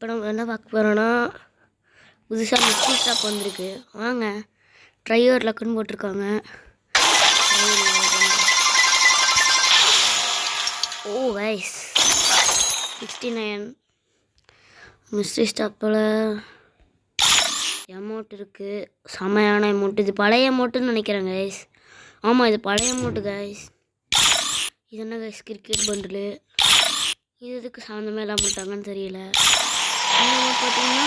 இப்போ நம்ம என்ன பார்க்க போகிறோன்னா புதுசாக மிக்ஸி ஷாப் வந்திருக்கு. வாங்க ட்ரைவர் லக்குன்னு போட்டிருக்காங்க. ஓ கைஸ் 69 மிக்ஸி ஷாப்பில் அமௌண்ட் இருக்குது. செமையான அமௌண்ட். இது பழைய அமௌண்ட்டுன்னு நினைக்கிறேன் கைஸ். ஆமாம் இது பழைய அமௌண்ட்டு கைஸ். இது என்ன கைஸ் கிரிக்கெட் பண்டிலு. இது எதுக்கு சம்மந்தமே இல்லாமல் விட்டாங்கன்னு தெரியல. பார்த்தீங்கன்னா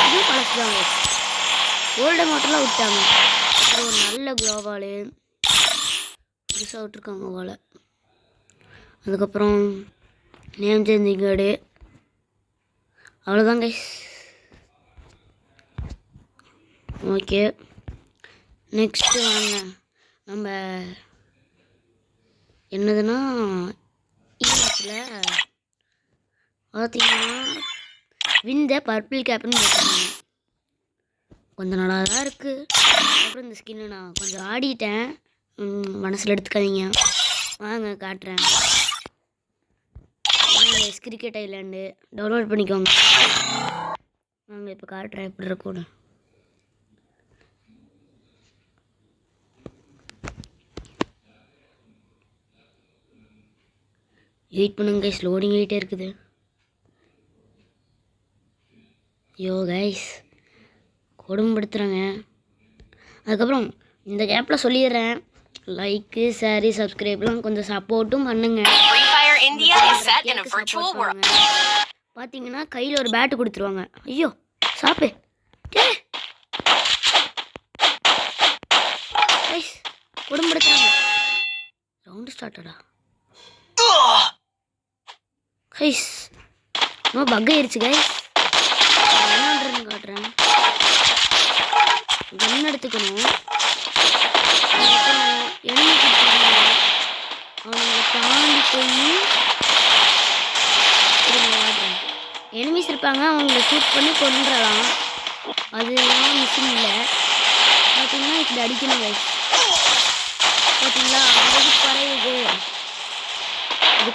இது பழசு தாங்க. ஓல்டு அமௌண்ட்லாம் விட்டாங்க. இது ஒரு நல்ல குளோவாலு புதுசாக விட்ருக்காங்க போல். அதுக்கப்புறம் நேம் சேஞ்சிங் கார்டு. அவ்வளோதான் கைஸ். ஓகே நெக்ஸ்ட்டு வாங்க நம்ம என்னதுன்னா ஈவெண்ட்டில் பார்த்தீங்கன்னா விந்த பர்பிள் கேப்னு போட்டாங்க. கொஞ்சம் நல்லா தான் இருக்குது. அப்புறம் இந்த ஸ்கின்னு நான் கொஞ்சம் ஆடிட்டேன், மனசில் எடுத்துக்காதீங்க. வாங்க காட்டுறேன். கிரிக்கெட் ஐலாண்டு டவுன்லோட் பண்ணிக்கோங்க. வாங்க இப்போ காட்டுறேன் எப்படி இருக்கும்னு. வெயிட் பண்ணுங்க கைஸ், லோடிங் ஆகிட்டே இருக்குது. ஐயோ கைஸ் கொடுமைப்படுத்துகிறாங்க. அதுக்கப்புறம் இந்த கேப்பில் சொல்லிடுறேன், லைக்கு ஷேரு சப்ஸ்கிரைப்லாம் கொஞ்சம் சப்போர்ட்டும் பண்ணுங்க. பார்த்தீங்கன்னா கையில் ஒரு பேட்டு கொடுத்துருவாங்க. ஐயோ சாப்பு கைஸ் கொடுமைப்படுத்துகிறாங்க. ரவுண்டு ஸ்டார்டடா கைஸ். இன்னும் பக் ஆயிடுச்சு கைஸ். என்னன்றதுன்னு காட்டுறேன். கன் எடுத்துக்கணும். எண்ணெய் கொடுத்தாங்க. அவங்க தாண்டி போய் எனிமீஸ் இருப்பாங்க, அவங்கள ஷூட் பண்ணி கொண்டுறலாம். அதுதான் மிஷின் இல்லை. பார்த்தீங்கன்னா இப்படி அடிக்கணும் கைஸ். பார்த்தீங்களா அது குறையுது. அது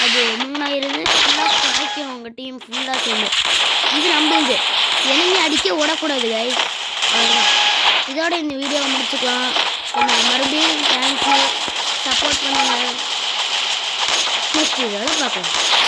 அது 3000 ஃபுல்லாக குறைக்கும். உங்கள் டீம் ஃபுல்லாக சேர்ந்து இது நம்புது. எனிமி அடிக்க விடக்கூடாது கைஸ். இதோட இந்த வீடியோவை முடிச்சுக்கலாம். மறுபடியும் தேங்க்யூ, சப்போர்ட் பண்ணுங்கள். நெக்ஸ்ட் வீடியோவில் பார்க்கலாம்.